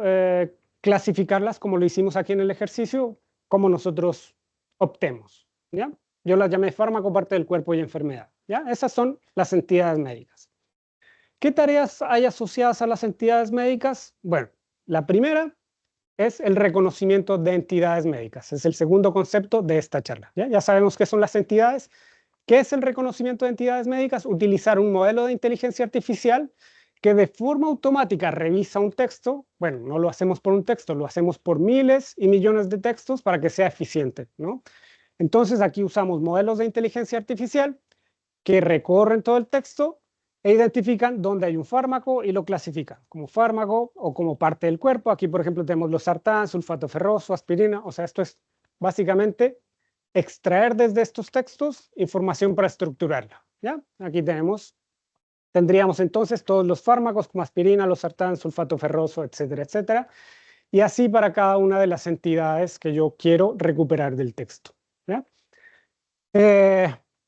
clasificarlas como lo hicimos aquí en el ejercicio, como nosotros optemos, ¿ya? Yo las llamé fármaco, parte del cuerpo y enfermedad, ¿ya? Esas son las entidades médicas. ¿Qué tareas hay asociadas a las entidades médicas? Bueno, la primera es el reconocimiento de entidades médicas. Es el segundo concepto de esta charla, ¿ya? Ya sabemos qué son las entidades. ¿Qué es el reconocimiento de entidades médicas? Utilizar un modelo de inteligencia artificial que de forma automática revisa un texto. Bueno, no lo hacemos por un texto, lo hacemos por miles y millones de textos para que sea eficiente, ¿no? Entonces aquí usamos modelos de inteligencia artificial que recorren todo el texto e identifican dónde hay un fármaco y lo clasifican como fármaco o como parte del cuerpo. Aquí, por ejemplo, tenemos los sartán, sulfato ferroso, aspirina. O sea, esto es básicamente extraer desde estos textos información para estructurarla, ¿ya? Aquí tendríamos entonces todos los fármacos como aspirina, los sartán, sulfato ferroso, etcétera, etcétera. Y así para cada una de las entidades que yo quiero recuperar del texto, ¿ya?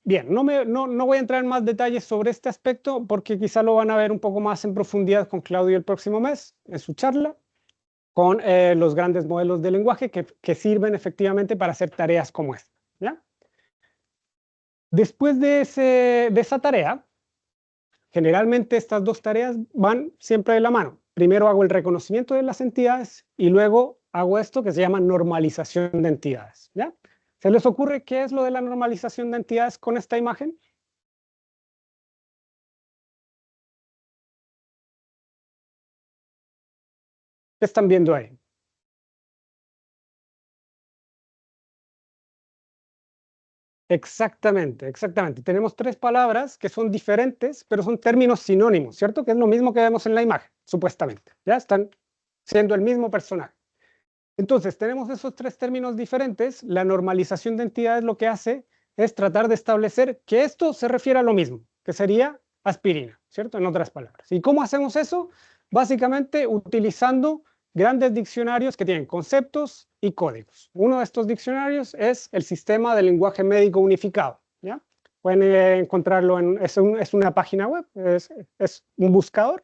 Bien, no voy a entrar en más detalles sobre este aspecto porque quizá lo van a ver un poco más en profundidad con Claudio el próximo mes en su charla con los grandes modelos de lenguaje que sirven efectivamente para hacer tareas como esta, ¿ya? Después de esa tarea, generalmente estas 2 tareas van siempre de la mano. Primero hago el reconocimiento de las entidades y luego hago esto que se llama normalización de entidades, ¿ya? ¿Se les ocurre qué es lo de la normalización de entidades con esta imagen? ¿Qué están viendo ahí? Exactamente, exactamente. Tenemos 3 palabras que son diferentes, pero son términos sinónimos, ¿cierto? Que es lo mismo que vemos en la imagen, supuestamente. Ya están siendo el mismo personaje. Entonces, tenemos esos 3 términos diferentes. La normalización de entidades lo que hace es tratar de establecer que esto se refiere a lo mismo, que sería aspirina, ¿cierto? En otras palabras. ¿Y cómo hacemos eso? Básicamente utilizando grandes diccionarios que tienen conceptos y códigos. Uno de estos diccionarios es el Sistema de Lenguaje Médico Unificado, ¿ya? Pueden encontrarlo es una página web, es un buscador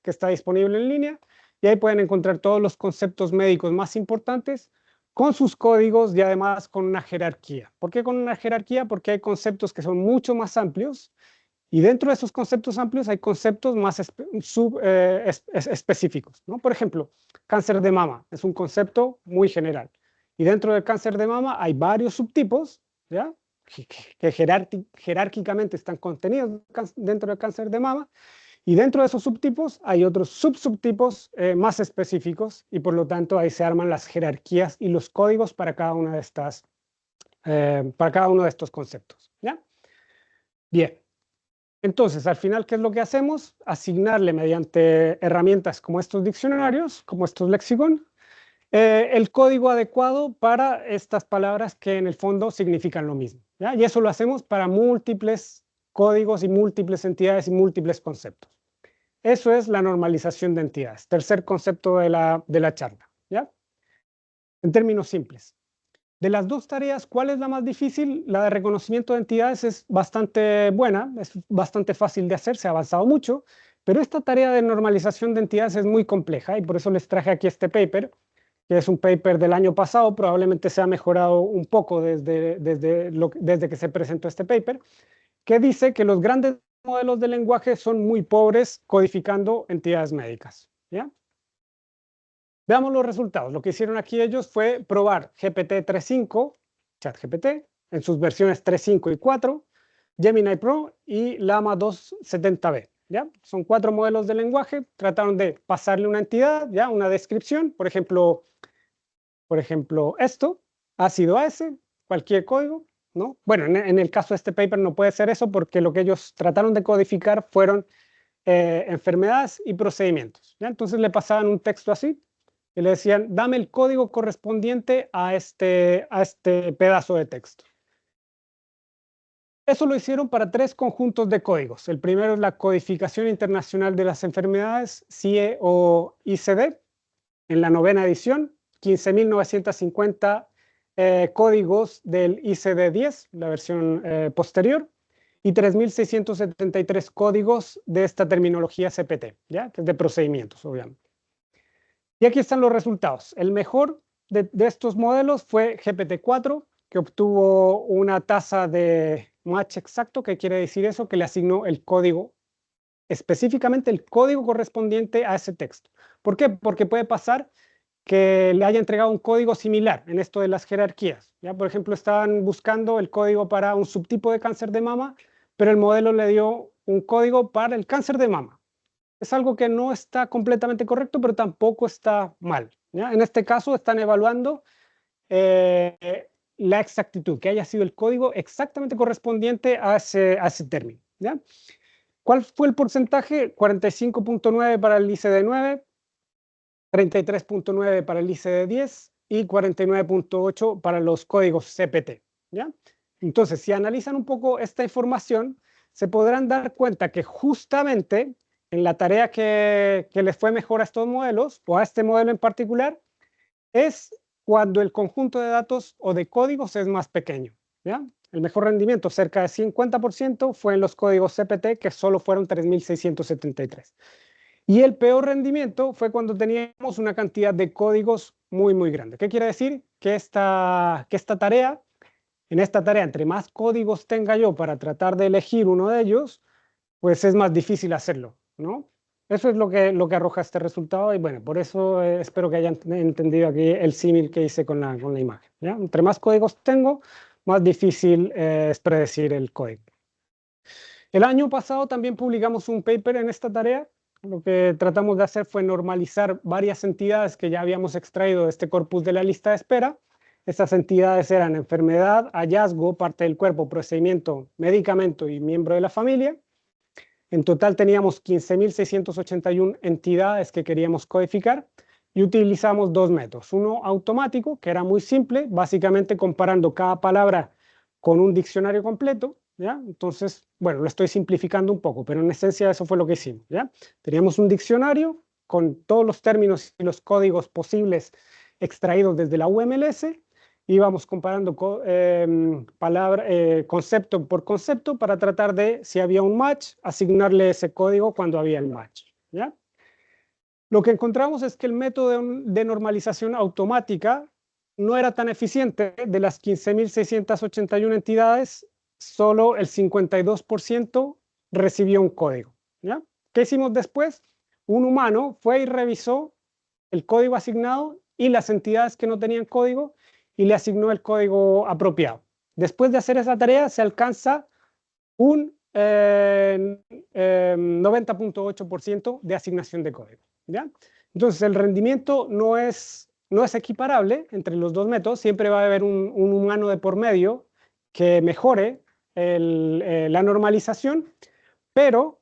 que está disponible en línea. Y ahí pueden encontrar todos los conceptos médicos más importantes con sus códigos y además con una jerarquía. ¿Por qué con una jerarquía? Porque hay conceptos que son mucho más amplios Y dentro de esos conceptos amplios hay conceptos más específicos, ¿no? Por ejemplo, cáncer de mama es un concepto muy general. Y dentro del cáncer de mama hay varios subtipos, ¿ya? Que jerárquicamente están contenidos dentro del cáncer de mama. Y dentro de esos subtipos hay otros subtipos más específicos y por lo tanto ahí se arman las jerarquías y los códigos para cada una de estas, para cada uno de estos conceptos, ¿ya? Bien. Entonces, al final, ¿qué es lo que hacemos? Asignarle mediante herramientas como estos diccionarios, como estos lexicon, el código adecuado para estas palabras que en el fondo significan lo mismo, ¿ya? Y eso lo hacemos para múltiples códigos y múltiples entidades y múltiples conceptos. Eso es la normalización de entidades, tercer concepto de la charla, ¿ya? En términos simples. De las dos tareas, ¿cuál es la más difícil? La de reconocimiento de entidades es bastante buena, es bastante fácil de hacer, se ha avanzado mucho, pero esta tarea de normalización de entidades es muy compleja y por eso les traje aquí este paper, que es un paper del año pasado, probablemente se ha mejorado un poco desde que se presentó este paper, que dice que los grandes modelos de lenguaje son muy pobres codificando entidades médicas, ¿ya? Veamos los resultados. Lo que hicieron aquí ellos fue probar GPT 3.5, ChatGPT, en sus versiones 3.5 y 4, Gemini Pro y Llama 270B. ¿Ya? Son 4 modelos de lenguaje. Trataron de pasarle una entidad, ¿ya? Una descripción, por ejemplo, esto, ácido AS, cualquier código, ¿no? Bueno, en el caso de este paper no puede ser eso porque lo que ellos trataron de codificar fueron enfermedades y procedimientos, ¿ya? Entonces le pasaban un texto así y le decían, dame el código correspondiente a este pedazo de texto. Eso lo hicieron para 3 conjuntos de códigos. El primero es la Codificación Internacional de las Enfermedades, CIE o ICD, en la 9ª edición, 15.950 códigos del ICD-10, la versión posterior, y 3.673 códigos de esta terminología CPT, ¿ya? Que es de procedimientos, obviamente. Y aquí están los resultados. El mejor de estos modelos fue GPT-4, que obtuvo una tasa de match exacto, que quiere decir eso, que le asignó el código, específicamente el código correspondiente a ese texto. ¿Por qué? Porque puede pasar que le haya entregado un código similar en esto de las jerarquías, ¿ya? Por ejemplo, estaban buscando el código para un subtipo de cáncer de mama, pero el modelo le dio un código para el cáncer de mama. Es algo que no está completamente correcto, pero tampoco está mal, ¿ya? En este caso están evaluando la exactitud, que haya sido el código exactamente correspondiente a ese término, ¿ya? ¿Cuál fue el porcentaje? 45.9 para el ICD-9, 33.9 para el ICD-10 y 49.8 para los códigos CPT, ¿ya? Entonces, si analizan un poco esta información, se podrán dar cuenta que justamente en la tarea que les fue mejor a estos modelos, o a este modelo en particular, es cuando el conjunto de datos o de códigos es más pequeño, ¿ya? El mejor rendimiento, cerca de 50%, fue en los códigos CPT, que solo fueron 3.673. Y el peor rendimiento fue cuando teníamos una cantidad de códigos muy, muy grande. ¿Qué quiere decir? Que en esta tarea, entre más códigos tenga yo para tratar de elegir uno de ellos, pues es más difícil hacerlo, ¿no? Eso es lo que arroja este resultado y bueno, por eso espero que hayan entendido aquí el símil que hice con la imagen, ¿ya? Entre más códigos tengo, más difícil es predecir el código. El año pasado también publicamos un paper en esta tarea. Lo que tratamos de hacer fue normalizar varias entidades que ya habíamos extraído de este corpus de la lista de espera. Estas entidades eran enfermedad, hallazgo, parte del cuerpo, procedimiento, medicamento y miembro de la familia. En total teníamos 15.681 entidades que queríamos codificar y utilizamos 2 métodos. Uno automático, que era muy simple, básicamente comparando cada palabra con un diccionario completo, ¿ya? Entonces, bueno, lo estoy simplificando un poco, pero en esencia eso fue lo que hicimos, ¿ya? Teníamos un diccionario con todos los términos y los códigos posibles extraídos desde la UMLS, íbamos comparando concepto por concepto para tratar de, si había un match, asignarle ese código cuando había el match, ¿ya? Lo que encontramos es que el método de normalización automática no era tan eficiente. De las 15.681 entidades, solo el 52% recibió un código, ¿ya? ¿Qué hicimos después? Un humano fue y revisó el código asignado y las entidades que no tenían código y le asignó el código apropiado. Después de hacer esa tarea se alcanza un 90.8% de asignación de código, ¿ya? Entonces el rendimiento no es equiparable entre los dos métodos, siempre va a haber un humano de por medio que mejore la normalización, pero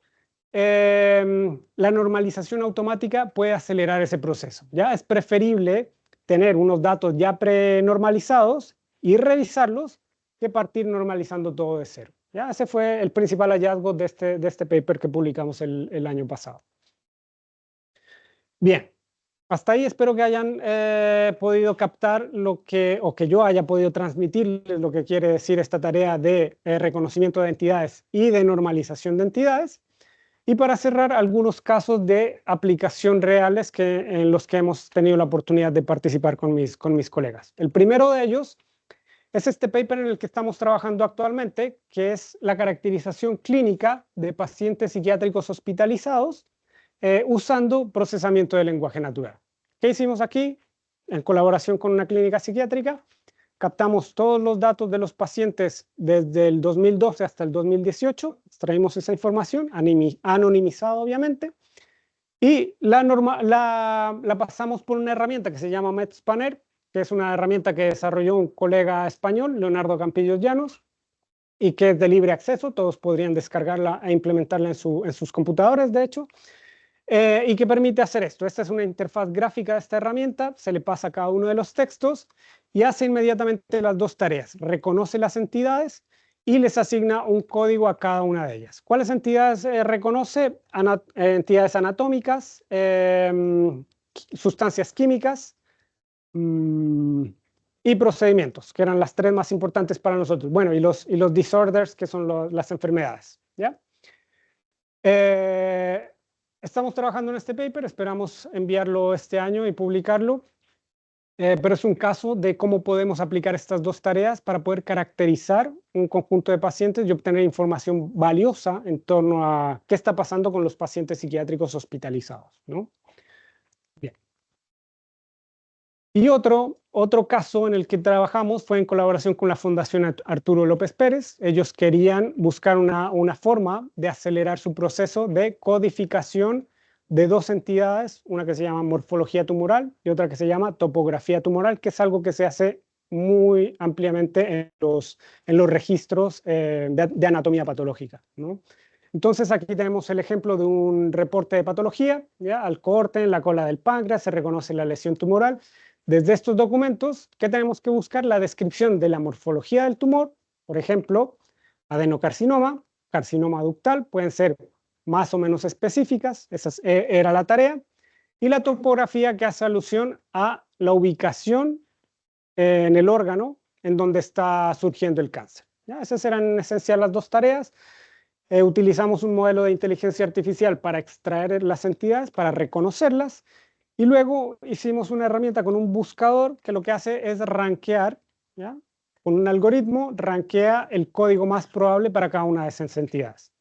la normalización automática puede acelerar ese proceso, ¿ya? Es preferible tener unos datos ya prenormalizados y revisarlos que partir normalizando todo de cero, ¿ya? Ese fue el principal hallazgo de este paper que publicamos el año pasado. Bien, hasta ahí espero que hayan podido captar o que yo haya podido transmitirles lo que quiere decir esta tarea de reconocimiento de entidades y de normalización de entidades. Y para cerrar, algunos casos de aplicación reales en los que hemos tenido la oportunidad de participar con mis colegas. El primero de ellos es este paper en el que estamos trabajando actualmente, que es la caracterización clínica de pacientes psiquiátricos hospitalizados usando procesamiento de lenguaje natural. ¿Qué hicimos aquí? En colaboración con una clínica psiquiátrica, captamos todos los datos de los pacientes desde el 2012 hasta el 2018, extraímos esa información, anonimizada obviamente, y la pasamos por una herramienta que se llama MedSpanner, que es una herramienta que desarrolló un colega español, Leonardo Campillos Llanos, y que es de libre acceso, todos podrían descargarla e implementarla en sus computadores, de hecho, y que permite hacer esto. Esta es una interfaz gráfica de esta herramienta, se le pasa a cada uno de los textos y hace inmediatamente las dos tareas. Reconoce las entidades y les asigna un código a cada una de ellas. ¿Cuáles entidades reconoce? Entidades anatómicas, sustancias químicas y procedimientos, que eran las tres más importantes para nosotros. Bueno, y los disorders, que son las enfermedades, ¿ya? Estamos trabajando en este paper, esperamos enviarlo este año y publicarlo, pero es un caso de cómo podemos aplicar estas dos tareas para poder caracterizar un conjunto de pacientes y obtener información valiosa en torno a qué está pasando con los pacientes psiquiátricos hospitalizados, ¿no? Bien. Y otro caso en el que trabajamos fue en colaboración con la Fundación Arturo López Pérez. Ellos querían buscar una forma de acelerar su proceso de codificación de dos entidades, una que se llama morfología tumoral y otra que se llama topografía tumoral, que es algo que se hace muy ampliamente en los registros de anatomía patológica, ¿no? Entonces aquí tenemos el ejemplo de un reporte de patología, ¿ya? Al corte en la cola del páncreas se reconoce la lesión tumoral. Desde estos documentos, ¿qué tenemos que buscar? La descripción de la morfología del tumor, por ejemplo, adenocarcinoma, carcinoma ductal, pueden ser más o menos específicas, esa era la tarea, y la topografía que hace alusión a la ubicación en el órgano en donde está surgiendo el cáncer, ¿ya? Esas eran en esencial las dos tareas. Utilizamos un modelo de inteligencia artificial para extraer las entidades, para reconocerlas, y luego hicimos una herramienta con un buscador que lo que hace es rankear, ¿ya? Con un algoritmo, rankea el código más probable para cada una de esas entidades.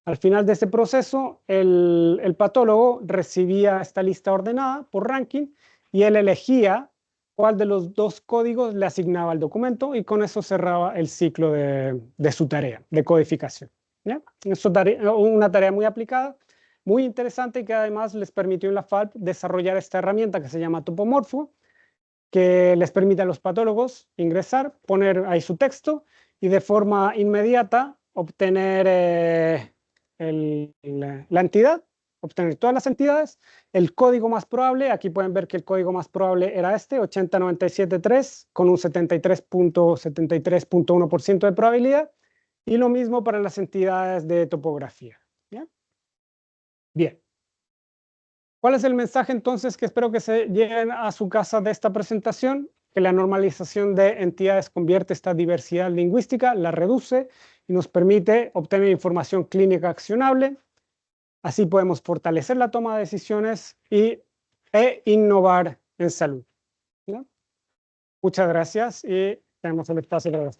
Al final de este proceso, el patólogo recibía esta lista ordenada por ranking y él elegía cuál de los dos códigos le asignaba al documento y con eso cerraba el ciclo de su tarea de codificación, ¿ya? Una tarea muy aplicada, muy interesante y que además les permitió en la FALP desarrollar esta herramienta que se llama Topomorfo, que les permite a los patólogos ingresar, poner ahí su texto y de forma inmediata obtener la entidad, obtener todas las entidades, el código más probable. Aquí pueden ver que el código más probable era este, 80973, con un 73.1% de probabilidad, y lo mismo para las entidades de topografía, ¿ya? Bien. ¿Cuál es el mensaje entonces que espero que se lleven a su casa de esta presentación? Que la normalización de entidades convierte esta diversidad lingüística, la reduce y nos permite obtener información clínica accionable. Así podemos fortalecer la toma de decisiones e innovar en salud, ¿no? Muchas gracias y tenemos el espacio para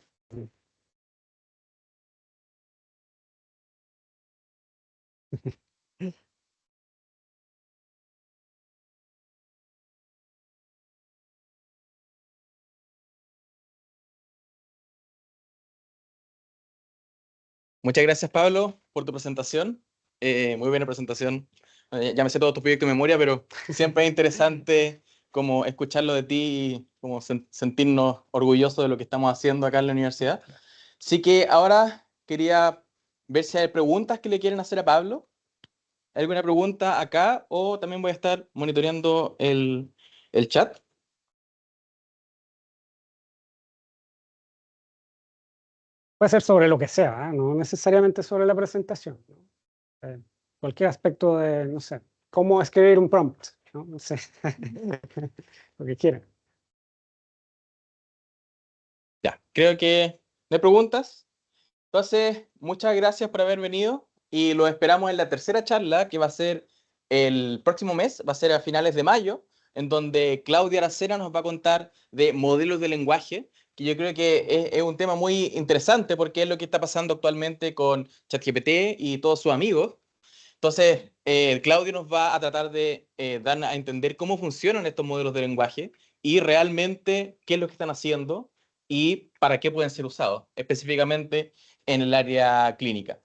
Muchas gracias, Pablo, por tu presentación. Muy buena presentación. Ya me sé todo tu proyecto de memoria, pero siempre es interesante como escucharlo de ti y como sentirnos orgullosos de lo que estamos haciendo acá en la universidad. Así que ahora quería ver si hay preguntas que le quieren hacer a Pablo. ¿Hay alguna pregunta acá? O también voy a estar monitoreando el chat. Puede ser sobre lo que sea, ¿eh? No necesariamente sobre la presentación, ¿no? Cualquier aspecto de, no sé, cómo escribir un prompt, ¿no? No sé, lo que quieran. Ya, creo que no hay preguntas. Entonces, muchas gracias por haber venido y lo esperamos en la tercera charla que va a ser el próximo mes, va a ser a finales de mayo, en donde Claudia Aracena nos va a contar de modelos de lenguaje, que yo creo que es un tema muy interesante porque es lo que está pasando actualmente con ChatGPT y todos sus amigos. Entonces, Claudio nos va a tratar de dar a entender cómo funcionan estos modelos de lenguaje y realmente qué es lo que están haciendo y para qué pueden ser usados, específicamente en el área clínica.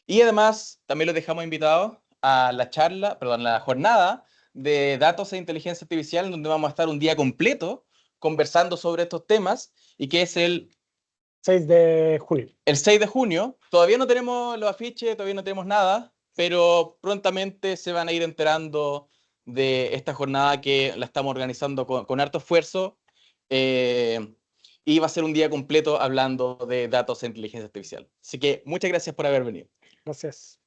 Y además, también los dejamos invitados a la charla, perdón, la jornada de datos e inteligencia artificial, en donde vamos a estar un día completo conversando sobre estos temas y que es 6 de junio. el 6 de junio. Todavía no tenemos los afiches, todavía no tenemos nada, pero prontamente se van a ir enterando de esta jornada que la estamos organizando con harto esfuerzo. Y va a ser un día completo hablando de datos e inteligencia artificial. Así que muchas gracias por haber venido. Gracias.